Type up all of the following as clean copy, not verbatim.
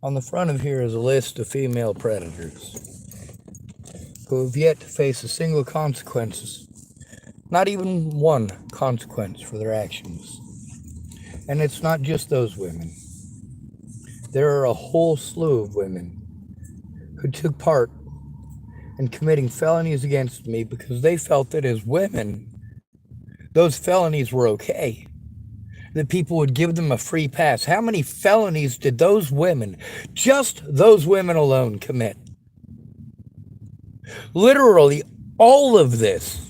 On the front of here is a list of female predators who have yet to face a single consequence, not even one consequence for their actions. And it's not just those women. There are a whole slew of women who took part in committing felonies against me because they felt that as women, those felonies were okay, that people would give them a free pass. How many felonies did those women, just those women alone, commit? Literally, all of this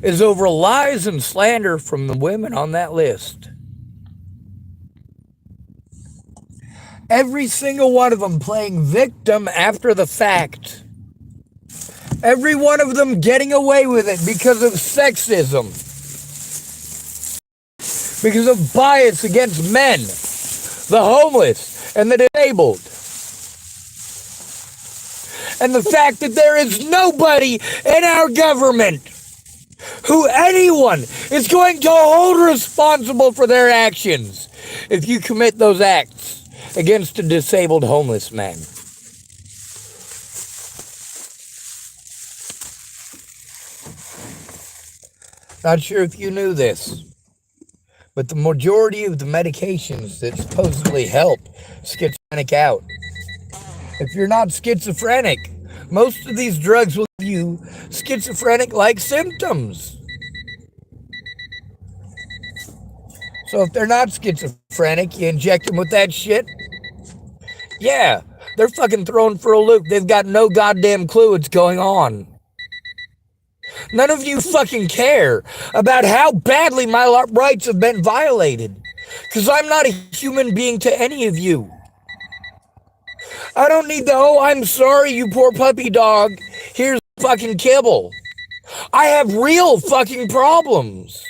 is over lies and slander from the women on that list. Every single one of them playing victim after the fact. Every one of them getting away with it because of sexism. Because of bias against men, the homeless, and the disabled. And the fact that there is nobody in our government who anyone is going to hold responsible for their actions if you commit those acts against a disabled homeless man. Not sure if you knew this, but the majority of the medications that supposedly help schizophrenic out, if you're not schizophrenic, most of these drugs will give you schizophrenic-like symptoms. So if they're not schizophrenic, you inject them with that shit, yeah, they're fucking thrown for a loop. They've got no goddamn clue what's going on. None of you fucking care about how badly my rights have been violated. Because I'm not a human being to any of you. I don't need the, oh, I'm sorry, you poor puppy dog. Here's fucking kibble. I have real fucking problems.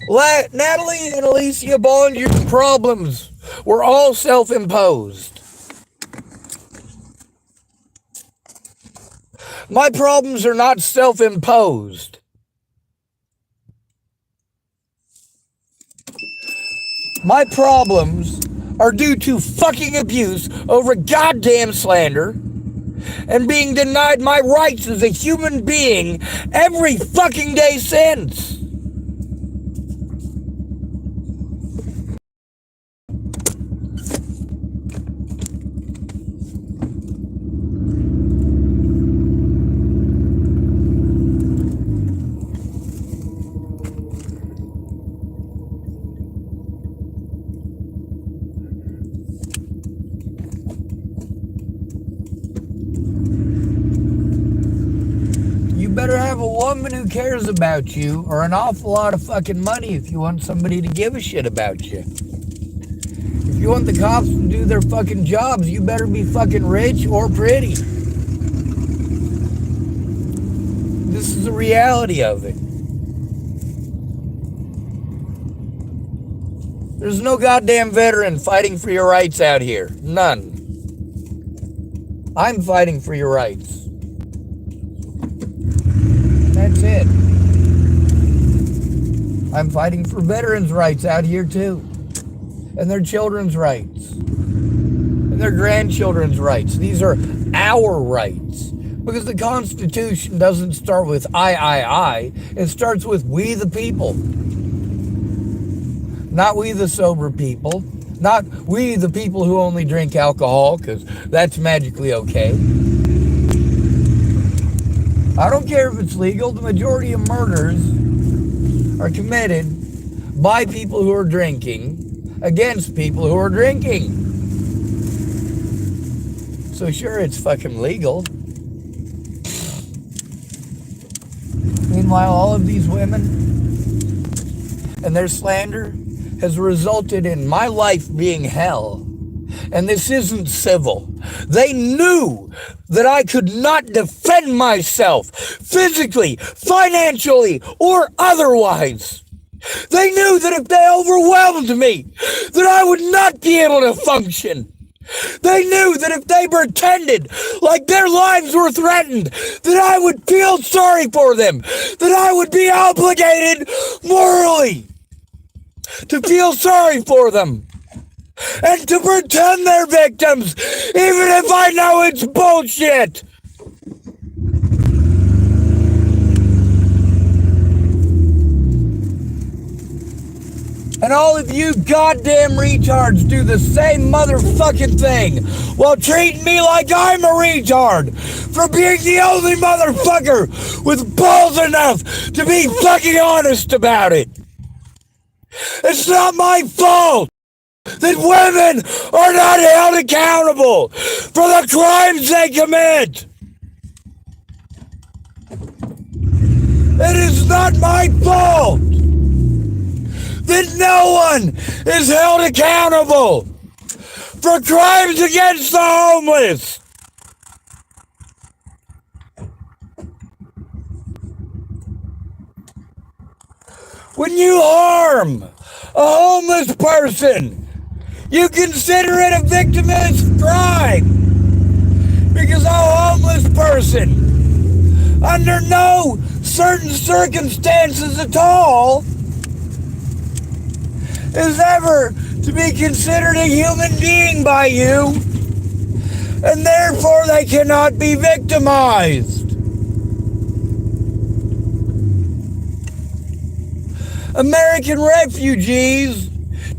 Natalie and Alycia Bollinger's problems were all self-imposed. My problems are not self-imposed. My problems are due to fucking abuse over goddamn slander and being denied my rights as a human being every fucking day since. Better have a woman who cares about you or an awful lot of fucking money if you want somebody to give a shit about you. If you want the cops to do their fucking jobs, you better be fucking rich or pretty. This is the reality of it. There's no goddamn veteran fighting for your rights out here. None. I'm fighting for your rights. That's it. I'm fighting for veterans' rights out here too. And their children's rights. And their grandchildren's rights. These are our rights. Because the Constitution doesn't start with I. It starts with we the people. Not we the sober people. Not we the people who only drink alcohol, because that's magically okay. I don't care if it's legal. The majority of murders are committed by people who are drinking against people who are drinking. So sure, it's fucking legal. Meanwhile, all of these women and their slander has resulted in my life being hell. And this isn't civil. They knew that I could not defend myself physically, financially, or otherwise. They knew that if they overwhelmed me, that I would not be able to function. They knew that if they pretended like their lives were threatened, that I would feel sorry for them, that I would be obligated morally to feel sorry for them. and to pretend they're victims, even if I know it's bullshit. And all of you goddamn retards do the same motherfucking thing while treating me like I'm a retard for being the only motherfucker with balls enough to be fucking honest about it. It's not my fault that women are not held accountable for the crimes they commit. It is not my fault that no one is held accountable for crimes against the homeless. When you harm a homeless person, you consider it a victimless crime, because a homeless person, under no certain circumstances at all, is ever to be considered a human being by you, and therefore they cannot be victimized. American refugees,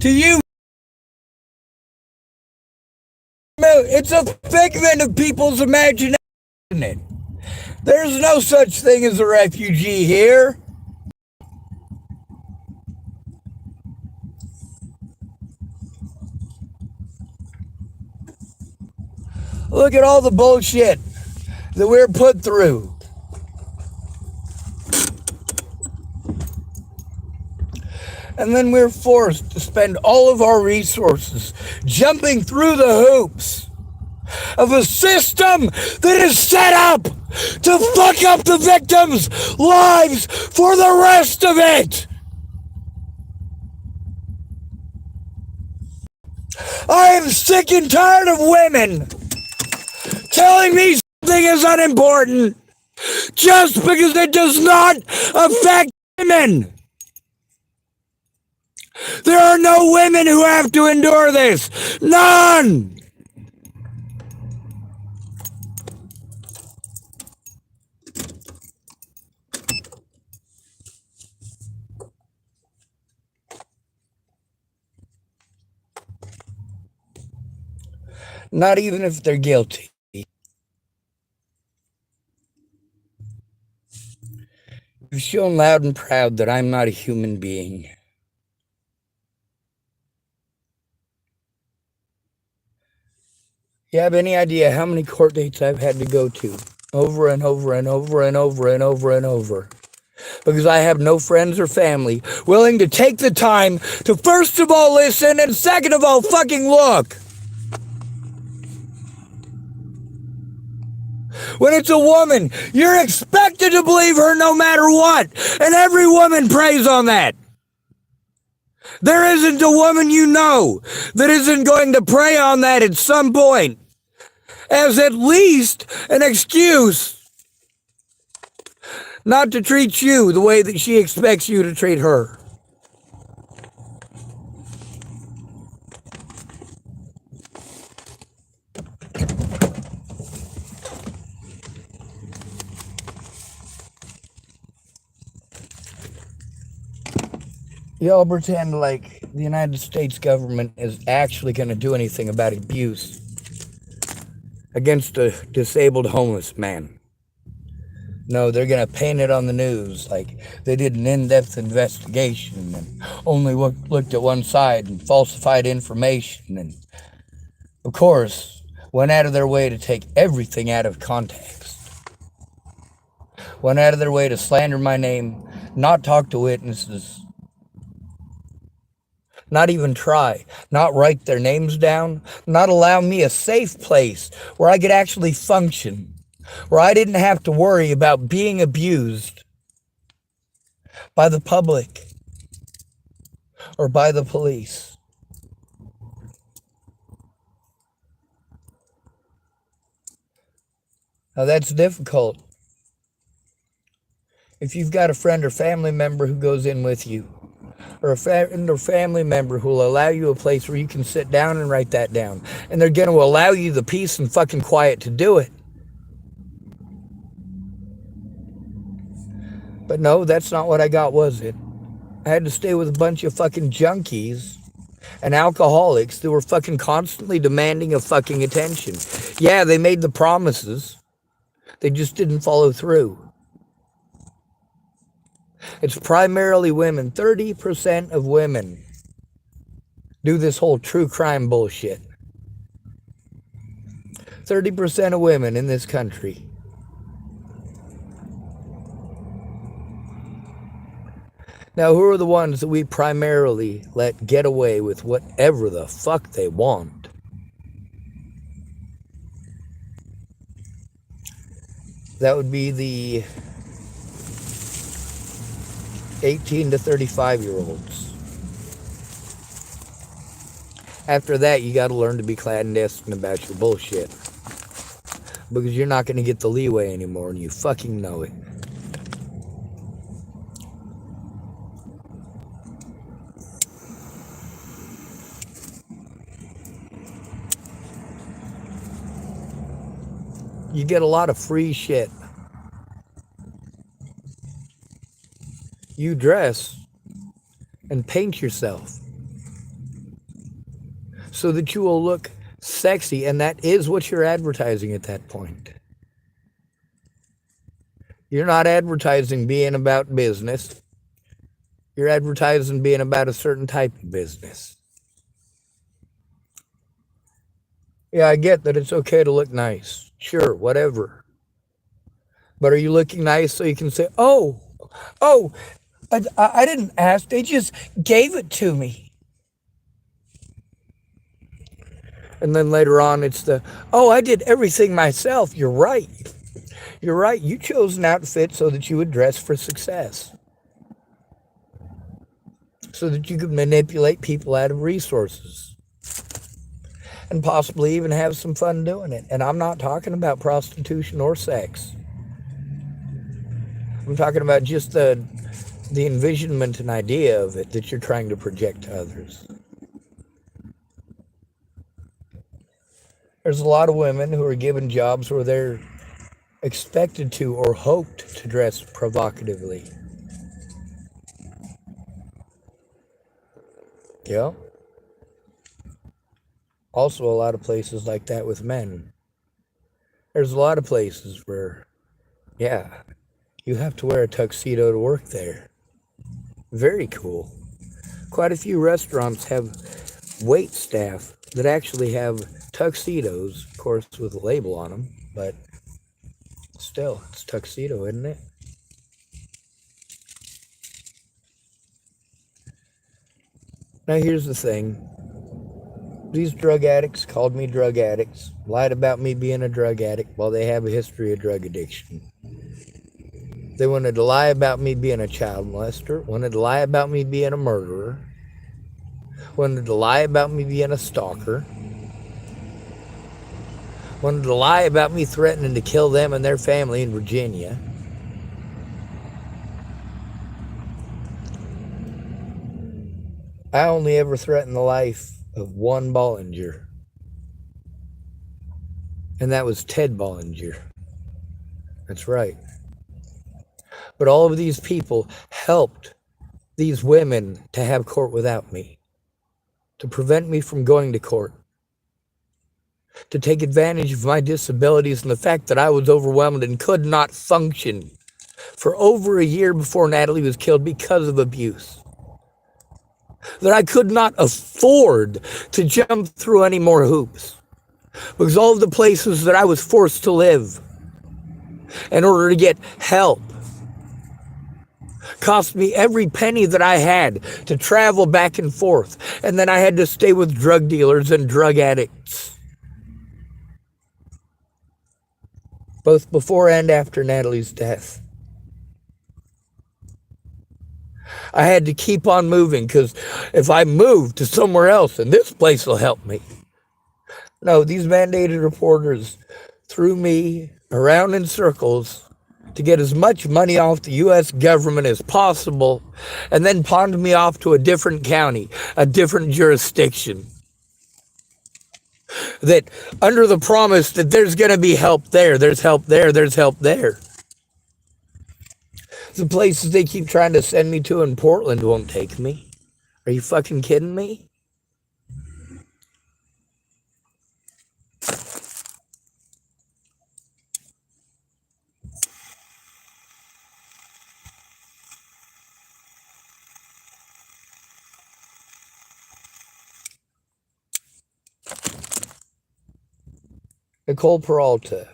to you, it's a figment of people's imagination. There's no such thing as a refugee here. Look at all the bullshit that we're put through. And then we're forced to spend all of our resources jumping through the hoops of a system that is set up to fuck up the victims' lives for the rest of it. I am sick and tired of women telling me something is unimportant just because it does not affect women. There are no women who have to endure this. None. Not even if they're guilty. You've shown loud and proud that I'm not a human being. You have any idea how many court dates I've had to go to over and over and over and over and over and over? Because I have no friends or family willing to take the time to first of all listen and second of all fucking look. When it's a woman, you're expected to believe her no matter what, and every woman preys on that. There isn't a woman you know that isn't going to prey on that at some point as at least an excuse not to treat you the way that she expects you to treat her. Y'all pretend like the United States government is actually going to do anything about abuse against a disabled homeless man. No, they're going to paint it on the news like they did an in-depth investigation and only looked at one side and falsified information and, of course, went out of their way to take everything out of context. Went out of their way to slander my name, not talk to witnesses, not even try, not write their names down, not allow me a safe place where I could actually function, where I didn't have to worry about being abused by the public or by the police. Now that's difficult if you've got a friend or family member who goes in with you, or a friend or family member who will allow you a place where you can sit down and write that down. And they're going to allow you the peace and fucking quiet to do it. But no, that's not what I got, was it? I had to stay with a bunch of fucking junkies and alcoholics that were fucking constantly demanding of fucking attention. Yeah, they made the promises. They just didn't follow through. It's primarily women. 30% of women do this whole true crime bullshit. 30% of women in this country. Now, who are the ones that we primarily let get away with whatever the fuck they want? That would be the 18 to 35-year-olds. After that, you got to learn to be clandestine about your bullshit. Because you're not going to get the leeway anymore, and you fucking know it. You get a lot of free shit. You dress and paint yourself so that you will look sexy, and that is what you're advertising at that point. You're not advertising being about business. You're advertising being about a certain type of business. Yeah, I get that it's okay to look nice. Sure, whatever. But are you looking nice so you can say, oh, I didn't ask. They just gave it to me. And then later on, it's I did everything myself. You're right. You're right. You chose an outfit so that you would dress for success. So that you could manipulate people out of resources. And possibly even have some fun doing it. And I'm not talking about prostitution or sex. I'm talking about just the envisionment and idea of it that you're trying to project to others. There's a lot of women who are given jobs where they're expected to or hoped to dress provocatively. Yeah. Also, a lot of places like that with men. There's a lot of places where, yeah, you have to wear a tuxedo to work there. Very cool. Quite a few restaurants have wait staff that actually have tuxedos, of course, with a label on them, but still, it's tuxedo, isn't it? Now, here's the thing. These drug addicts called me drug addicts, lied about me being a drug addict while they have a history of drug addiction. They wanted to lie about me being a child molester, wanted to lie about me being a murderer, wanted to lie about me being a stalker, wanted to lie about me threatening to kill them and their family in Virginia. I only ever threatened the life of one Bollinger, and that was Ted Bollinger. That's right. But all of these people helped these women to have court without me, to prevent me from going to court, to take advantage of my disabilities and the fact that I was overwhelmed and could not function for over a year before Natalie was killed because of abuse. That I could not afford to jump through any more hoops because all of the places that I was forced to live in order to get help cost me every penny that I had to travel back and forth, and then I had to stay with drug dealers and drug addicts, both before and after Natalie's death. I had to keep on moving because if I move to somewhere else, then this place will help me. No, these mandated reporters threw me around in circles to get as much money off the U.S. government as possible, and then pawned me off to a different county, a different jurisdiction. That under the promise that there's going to be help there, there's help there, there's help there. The places they keep trying to send me to in Portland won't take me. Are you fucking kidding me? Nicole Peralta.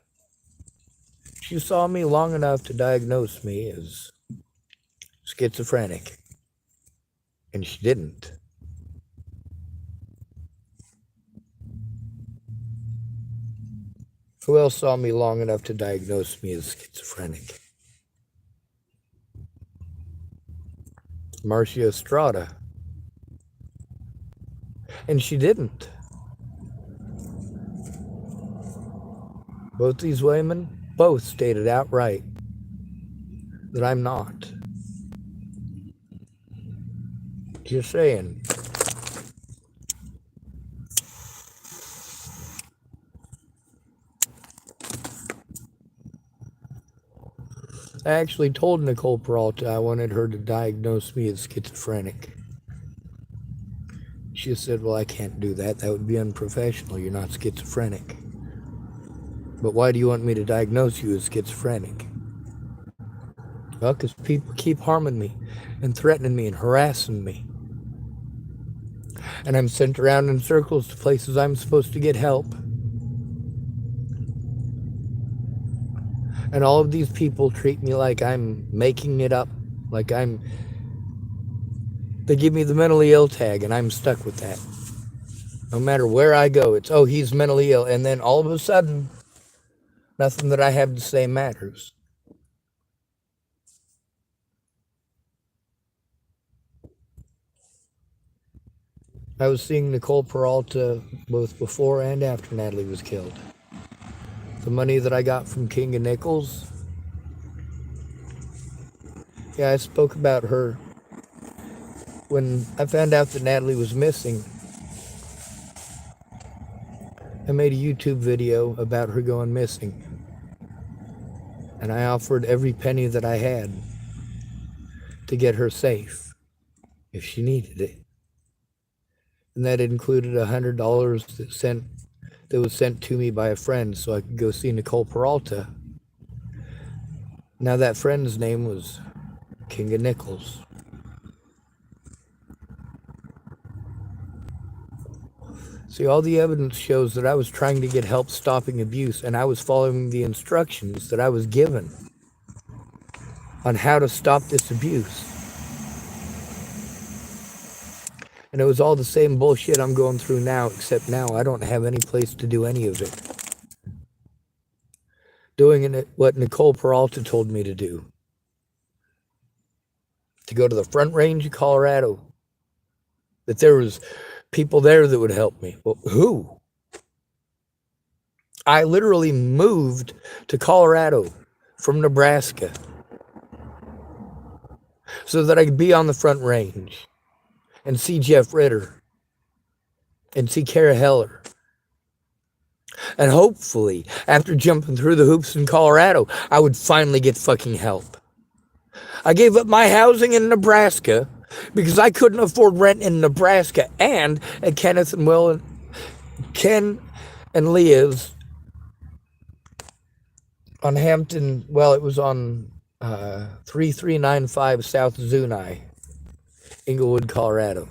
She saw me long enough to diagnose me as schizophrenic. And she didn't. Who else saw me long enough to diagnose me as schizophrenic? Marcia Estrada. And she didn't. Both these women both stated outright that I'm not. Just saying. I actually told Nicole Peralta I wanted her to diagnose me as schizophrenic. She said, well, I can't do that. That would be unprofessional. You're not schizophrenic. But why do you want me to diagnose you as schizophrenic? Well, because people keep harming me and threatening me and harassing me. And I'm sent around in circles to places I'm supposed to get help. And all of these people treat me like I'm making it up, like they give me the mentally ill tag, and I'm stuck with that. No matter where I go, it's, oh, he's mentally ill. And then all of a sudden, nothing that I have to say matters. I was seeing Nicole Peralta both before and after Natalie was killed. The money that I got from King of Nickels. Yeah, I spoke about her when I found out that Natalie was missing. I made a YouTube video about her going missing. And I offered every penny that I had to get her safe if she needed it. And that included $100 that was sent to me by a friend so I could go see Nicole Peralta. Now that friend's name was King of Nickels. See, all the evidence shows that I was trying to get help stopping abuse, and I was following the instructions that I was given on how to stop this abuse. And it was all the same bullshit I'm going through now, except now I don't have any place to do any of it. Doing it what Nicole Peralta told me to do. To go to the Front Range of Colorado. That there was people there that would help me. Well, who? I literally moved to Colorado from Nebraska so that I could be on the Front Range and see Jeff Ritter and see Kara Heller. And hopefully, after jumping through the hoops in Colorado, I would finally get fucking help. I gave up my housing in Nebraska because I couldn't afford rent in Nebraska and at Kenneth and Will and Ken and Leah's on Hampton, well, it was on 3395 South Zuni, Inglewood, Colorado.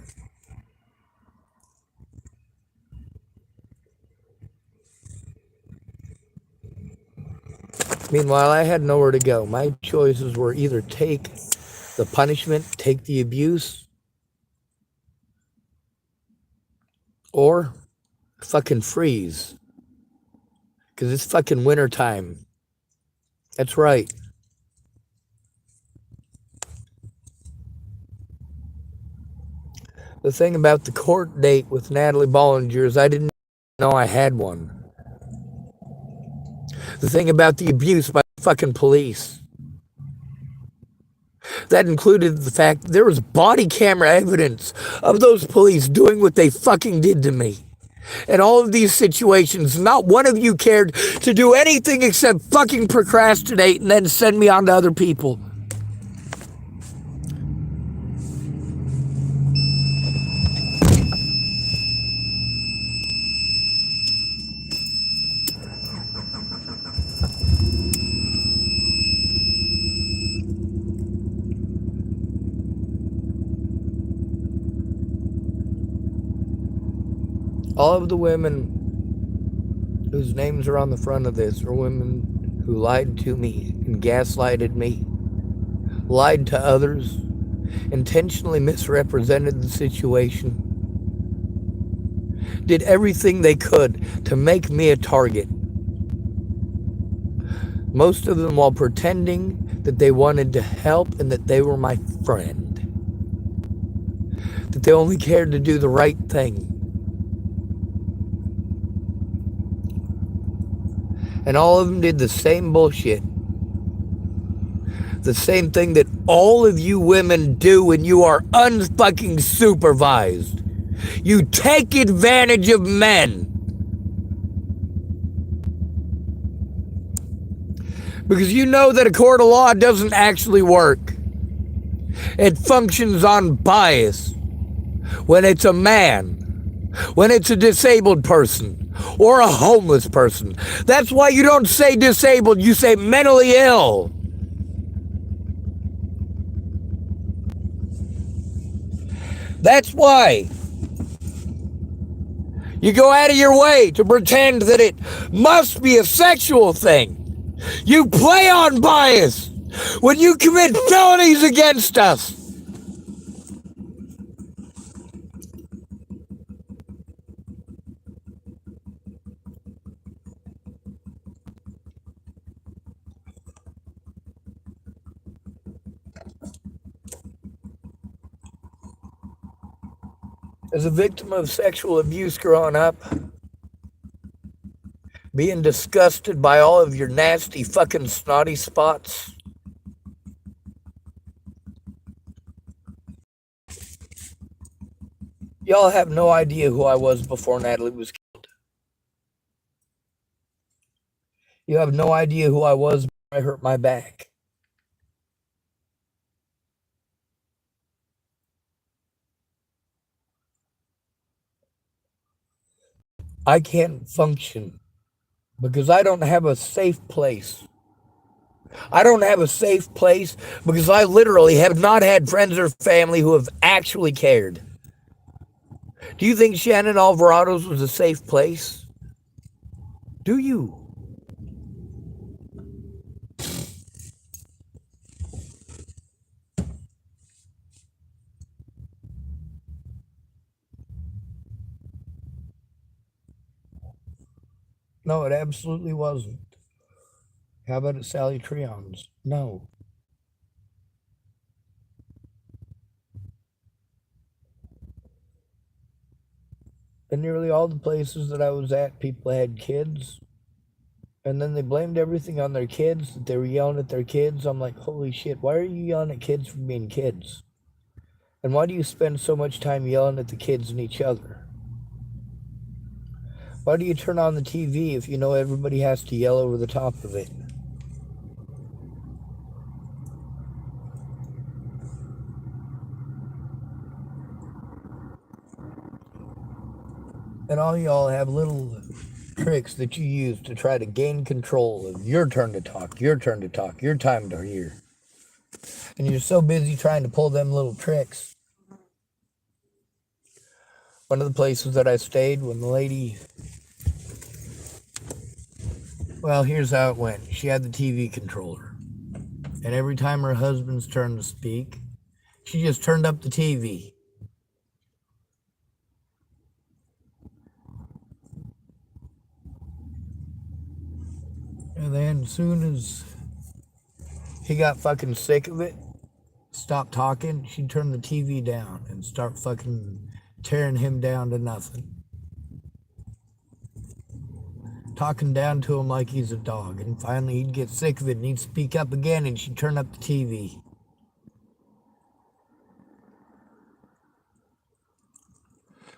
Meanwhile, I had nowhere to go. My choices were either take the punishment, take the abuse, or fucking freeze. Because it's fucking winter time. That's right. The thing about the court date with Natalie Bollinger is I didn't know I had one. The thing about the abuse by fucking police That included the fact that there was body camera evidence of those police doing what they fucking did to me. In all of these situations, not one of you cared to do anything except fucking procrastinate and then send me on to other people. All of the women whose names are on the front of this are women who lied to me and gaslighted me, lied to others, intentionally misrepresented the situation, did everything they could to make me a target. Most of them while pretending that they wanted to help and that they were my friend, that they only cared to do the right thing. And all of them did the same bullshit. The same thing that all of you women do when you are unfucking supervised. You take advantage of men. Because you know that a court of law doesn't actually work. It functions on bias. When it's a man, when it's a disabled person, or a homeless person. That's why you don't say disabled, you say mentally ill. That's why you go out of your way to pretend that it must be a sexual thing. You play on bias when you commit felonies against us. As a victim of sexual abuse growing up, being disgusted by all of your nasty fucking snotty spots, y'all have no idea who I was before Natalie was killed. You have no idea who I was before I hurt my back. I can't function because I don't have a safe place. I don't have a safe place because I literally have not had friends or family who have actually cared. Do you think Shannon Alvarado's was a safe place? Do you? No, it absolutely wasn't. How about at Sally Treon's? No. And nearly all the places that I was at, people had kids. And then they blamed everything on their kids, that they were yelling at their kids. I'm like, holy shit, why are you yelling at kids for being kids? And why do you spend so much time yelling at the kids and each other? Why do you turn on the TV if you know everybody has to yell over the top of it? And all y'all have little tricks that you use to try to gain control of your turn to talk, your turn to talk, your time to hear. And you're so busy trying to pull them little tricks. One of the places that I stayed, when the lady, well, here's how it went. She had the TV controller. And every time her husband's turn to speak, she just turned up the TV. And then as soon as he got fucking sick of it, stopped talking, she'd turn the TV down and start fucking tearing him down to nothing. Talking down to him like he's a dog. And finally he'd get sick of it and he'd speak up again and she'd turn up the TV.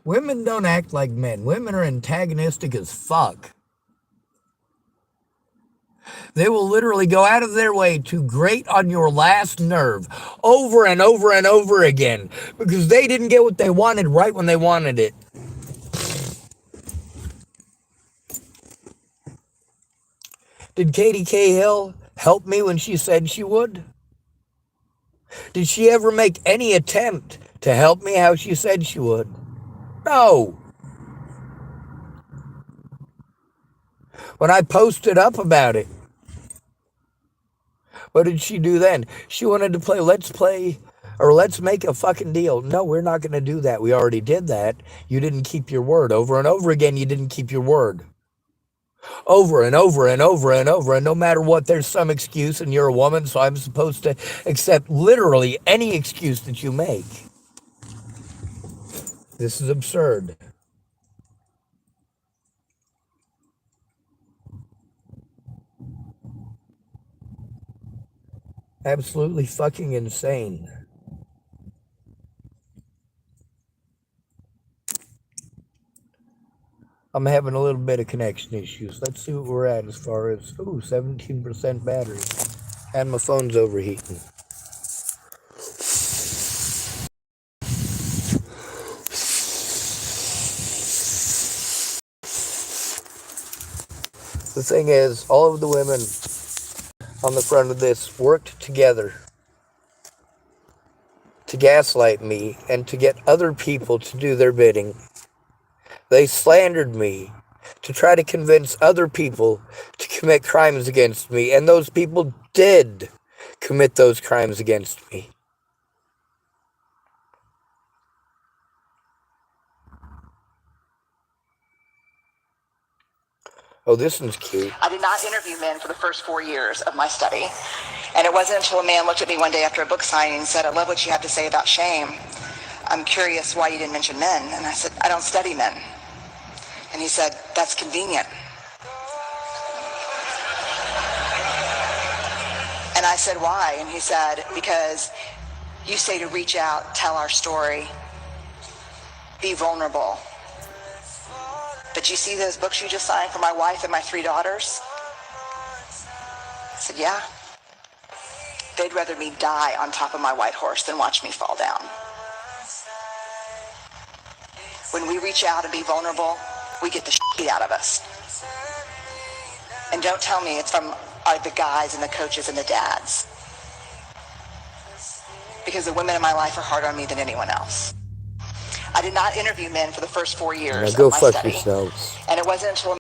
Women don't act like men. Women are antagonistic as fuck. They will literally go out of their way to grate on your last nerve over and over and over again because they didn't get what they wanted right when they wanted it. Did Katie Cahill help me when she said she would? Did she ever make any attempt to help me how she said she would? No. When I posted up about it, what did she do then? She wanted to play let's make a fucking deal. No, we're not going to do that. We already did that. You didn't keep your word. Over and over again, you didn't keep your word. Over and over and over and over. And no matter what, there's some excuse, and you're a woman, so I'm supposed to accept literally any excuse that you make. This is absurd. Absolutely fucking insane. I'm having a little bit of connection issues. Let's see what we're at as far as, 17% battery. And my phone's overheating. The thing is, all of the women on the front of this worked together to gaslight me and to get other people to do their bidding. They slandered me to try to convince other people to commit crimes against me, and those people did commit those crimes against me. Oh, this one's cute. I did not interview men for the first 4 years of my study. And it wasn't until a man looked at me one day after a book signing and said, "I love what you have to say about shame. I'm curious why you didn't mention men." And I said, "I don't study men." And he said, "That's convenient." And I said, "Why?" And he said, "Because you say to reach out, tell our story, be vulnerable. But you see those books you just signed for my wife and my 3 daughters?" I said, "Yeah. They'd rather me die on top of my white horse than watch me fall down." When we reach out and be vulnerable, we get the shit out of us. And don't tell me it's from the guys and the coaches and the dads. Because the women in my life are harder on me than anyone else. I did not interview men for the first 4 years Now go of my fuck study. yourselves. And it wasn't until